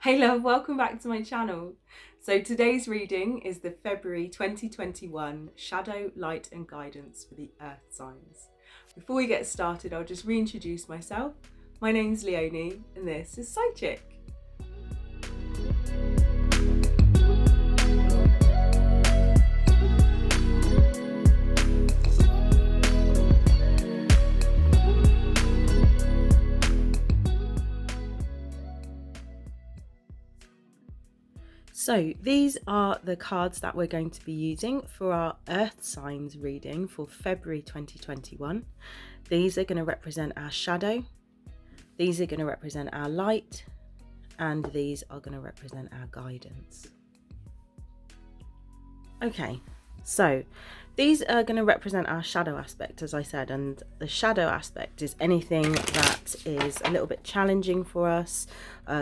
Hey love, welcome back to my channel. So today's reading is the February 2021 Shadow, Light and Guidance for the Earth Signs. Before we get started, I'll just reintroduce myself. My name's Leonie and this is Side Chick. So these are the cards that we're going to be using for our Earth Signs reading for February 2021. These are going to represent our shadow, these are going to represent our light, and these are going to represent our guidance. Okay, so these are going to represent our shadow aspect, as I said, and the shadow aspect is anything that is a little bit challenging for us,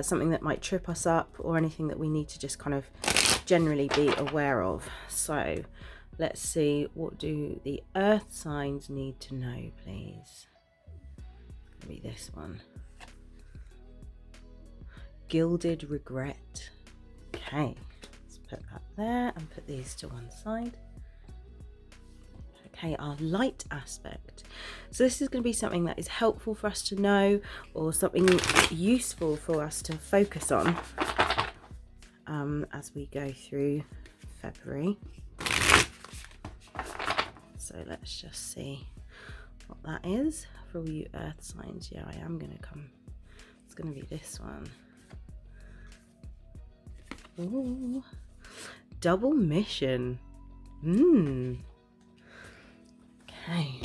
something that might trip us up, or anything that we need to just kind of generally be aware of. So let's see, what do the earth signs need to know, please? It's going to be this one. Gilded regret. Okay, let's put that there and put these to one side. Okay, our light aspect. So this is going to be something that is helpful for us to know, or something useful for us to focus on as we go through February. So let's just see what that is for all you earth signs. Yeah, I am going to come. It's going to be this one. Ooh, double mission. Okay,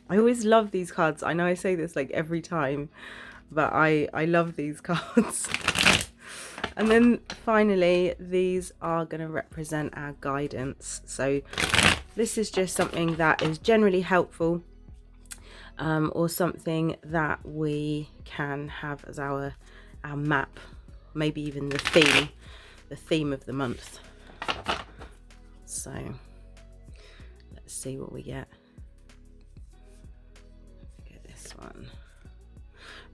I always love these cards. I know I say this like every time, but I love these cards. And then finally, these are going to represent our guidance. So this is just something that is generally helpful, or something that we can have as our map, maybe even the theme of the month. So let's see what we get. One.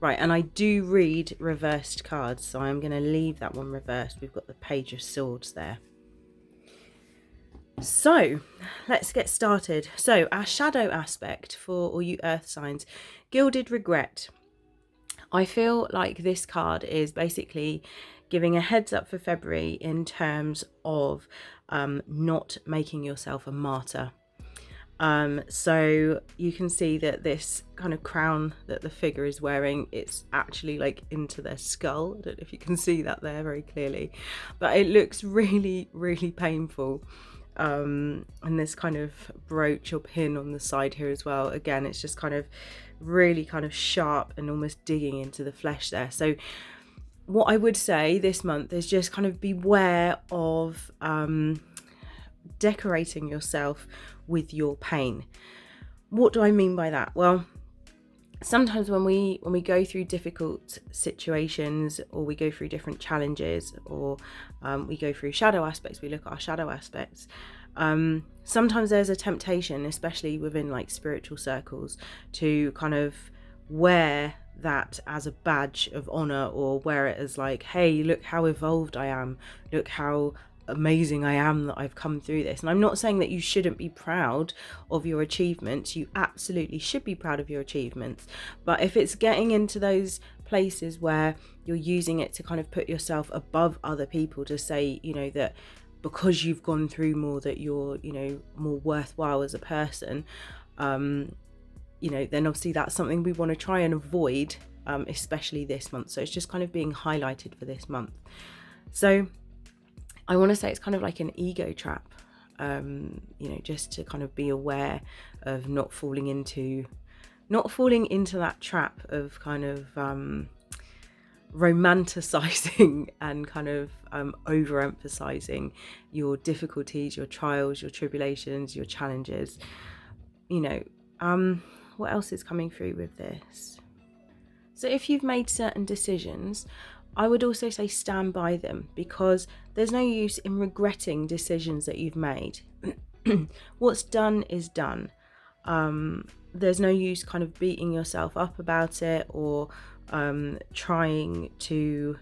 Right, and I do read reversed cards, so I'm going to leave that one reversed. We've got the Page of Swords there. So let's get started. So our shadow aspect for all you earth signs, Gilded Regret. I feel like this card is basically giving a heads up for February in terms of not making yourself a martyr. So you can see that this kind of crown that the figure is wearing, it's actually like into their skull. I don't know if you can see that there very clearly, but it looks really, really painful. And this kind of brooch or pin on the side here as well. Again, it's just kind of really kind of sharp and almost digging into the flesh there. So what I would say this month is just kind of beware of decorating yourself with your pain. What do I mean by that? Well, sometimes when we go through difficult situations, or we go through different challenges, or we go through shadow aspects, we look at our shadow aspects, sometimes there's a temptation, especially within like spiritual circles, to kind of wear that as a badge of honor, or wear it as like, hey, look how evolved I am, look how amazing I am that I've come through this. And I'm not saying that you shouldn't be proud of your achievements. You absolutely should be proud of your achievements. But if it's getting into those places where you're using it to kind of put yourself above other people, to say, you know, that because you've gone through more, that you're, you know, more worthwhile as a person, you know, then obviously that's something we want to try and avoid, especially this month. So it's just kind of being highlighted for this month. So I want to say it's kind of like an ego trap, you know, just to kind of be aware of not falling into that trap of kind of romanticizing and kind of overemphasizing your difficulties, your trials, your tribulations, your challenges. You know, what else is coming through with this? So if you've made certain decisions, I would also say stand by them, because there's no use in regretting decisions that you've made. What's done is done. There's no use kind of beating yourself up about it, or trying to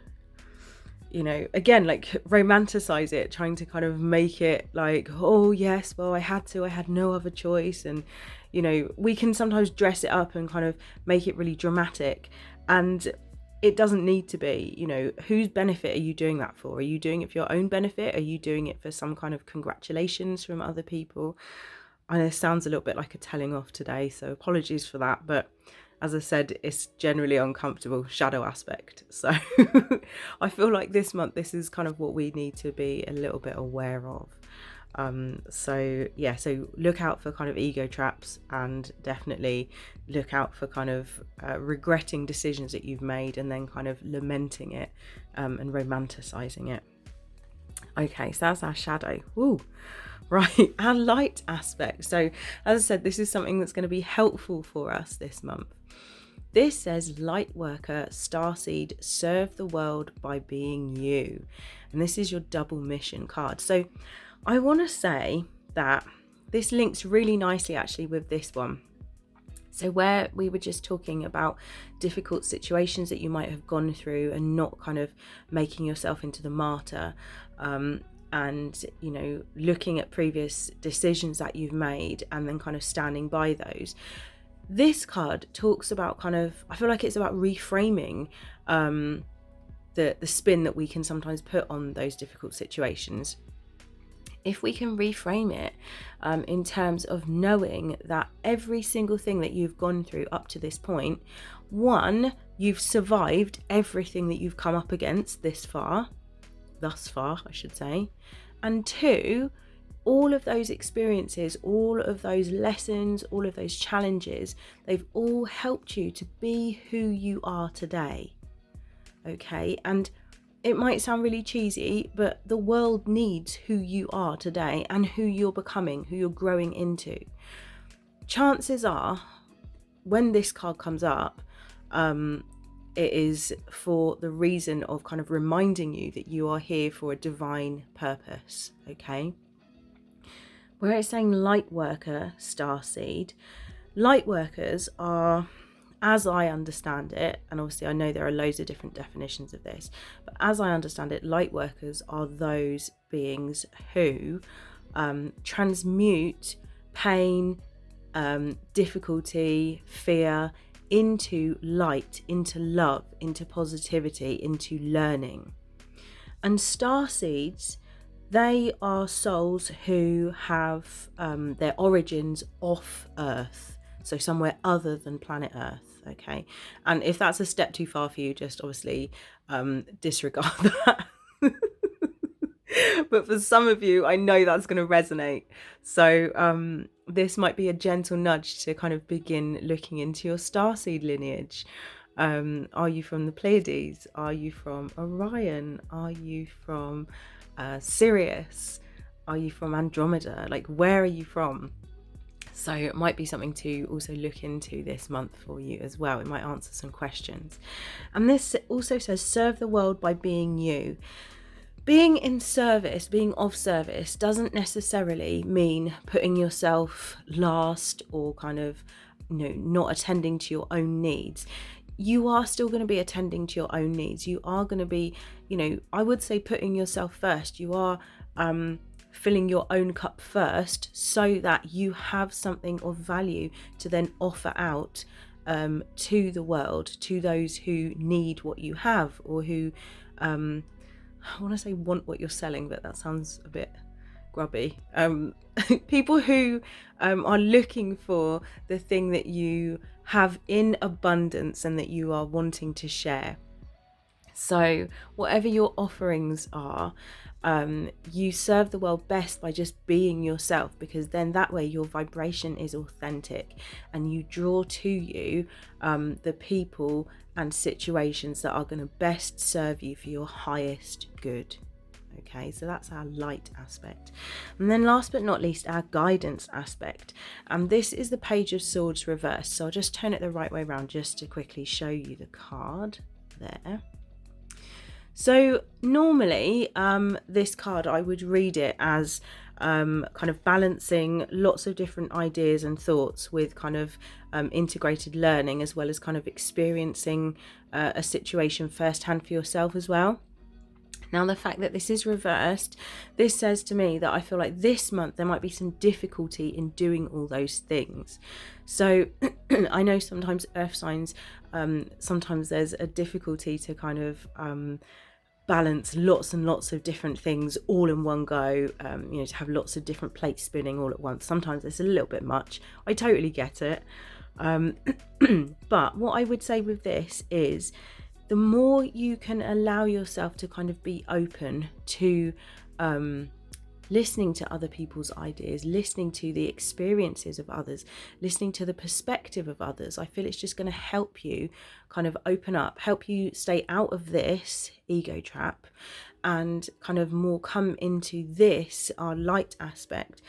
you know, again, like romanticize it, trying to kind of make it like, oh yes, well I had no other choice. And you know, we can sometimes dress it up and kind of make it really dramatic, and it doesn't need to be. You know, whose benefit are you doing that for? Are you doing it for your own benefit? Are you doing it for some kind of congratulations from other people? I know it sounds a little bit like a telling off today, so apologies for that, but as I said, it's generally uncomfortable shadow aspect. So I feel like this month, this is kind of what we need to be a little bit aware of. So yeah, so look out for kind of ego traps, and definitely look out for kind of regretting decisions that you've made and then kind of lamenting it and romanticizing it. Okay, so that's our shadow. Woo. Right, our light aspect. So as I said, this is something that's going to be helpful for us this month. This says, light worker, starseed, serve the world by being you. And this is your double mission card. So I want to say that this links really nicely actually with this one. So where we were just talking about difficult situations that you might have gone through and not kind of making yourself into the martyr, and you know, looking at previous decisions that you've made and then kind of standing by those. This card talks about kind of, I feel like it's about reframing the spin that we can sometimes put on those difficult situations. If we can reframe it in terms of knowing that every single thing that you've gone through up to this point, one, you've survived everything that you've come up against thus far, I should say, and two, all of those experiences, all of those lessons, all of those challenges, they've all helped you to be who you are today. Okay, and it might sound really cheesy, but the world needs who you are today and who you're becoming, who you're growing into. Chances are, when this card comes up, it is for the reason of kind of reminding you that you are here for a divine purpose, okay? Where it's saying light worker, starseed, light workers are, as I understand it, and obviously I know there are loads of different definitions of this, but as I understand it, light workers are those beings who transmute pain, difficulty, fear into light, into love, into positivity, into learning. And starseeds, they are souls who have their origins off Earth, so somewhere other than planet Earth, okay? And if that's a step too far for you, just obviously disregard that. But for some of you, I know that's going to resonate. So this might be a gentle nudge to kind of begin looking into your starseed lineage. Are you from the Pleiades? Are you from Orion? Are you from Sirius? Are you from Andromeda? Like, where are you from? So it might be something to also look into this month for you as well. It might answer some questions. And this also says, serve the world by being you. Being in service, being of service, doesn't necessarily mean putting yourself last or kind of, you know, not attending to your own needs. You are still going to be attending to your own needs. You are going to be, you know, I would say putting yourself first. You are filling your own cup first so that you have something of value to then offer out to the world, to those who need what you have, or who, I want to say want what you're selling, but that sounds a bit grubby. People who are looking for the thing that you have in abundance and that you are wanting to share. So whatever your offerings are, you serve the world best by just being yourself, because then that way your vibration is authentic and you draw to you the people and situations that are going to best serve you for your highest good. Okay, so that's our light aspect. And then last but not least, our guidance aspect. And this is the Page of Swords reversed. So I'll just turn it the right way around just to quickly show you the card there. So normally this card, I would read it as kind of balancing lots of different ideas and thoughts with kind of integrated learning, as well as kind of experiencing a situation firsthand for yourself as well. Now, the fact that this is reversed, this says to me that I feel like this month there might be some difficulty in doing all those things. So I know sometimes earth signs, sometimes there's a difficulty to kind of balance lots and lots of different things all in one go, to have lots of different plates spinning all at once. Sometimes it's a little bit much. I totally get it. But what I would say with this is, the more you can allow yourself to kind of be open to listening to other people's ideas, listening to the experiences of others, listening to the perspective of others, I feel it's just going to help you kind of open up, help you stay out of this ego trap and kind of more come into this, our light aspect,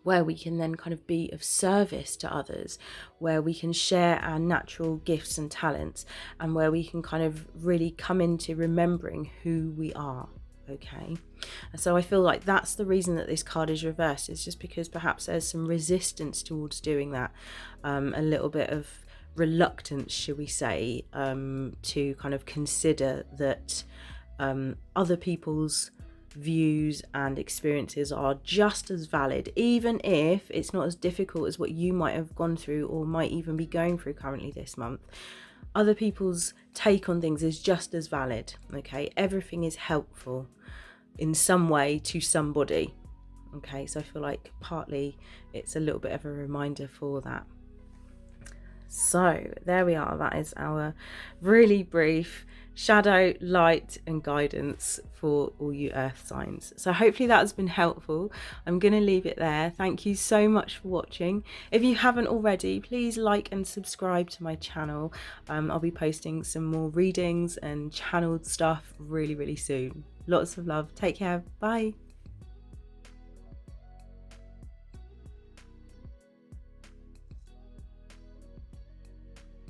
where we can then kind of be of service to others, where we can share our natural gifts and talents, and where we can kind of really come into remembering who we are. Okay, so I feel like that's the reason that this card is reversed. It's just because perhaps there's some resistance towards doing that, a little bit of reluctance, shall we say, to kind of consider that other people's views and experiences are just as valid, even if it's not as difficult as what you might have gone through or might even be going through currently this month. Other people's take on things is just as valid. Okay, everything is helpful in some way to somebody. Okay, so I feel like partly it's a little bit of a reminder for that. So there we are. That is our really brief shadow, light and guidance for all you earth signs. So hopefully that has been helpful. I'm going to leave it there. Thank you so much for watching. If you haven't already, please like and subscribe to my channel. I'll be posting some more readings and channeled stuff really soon. Lots of love. Take care. Bye.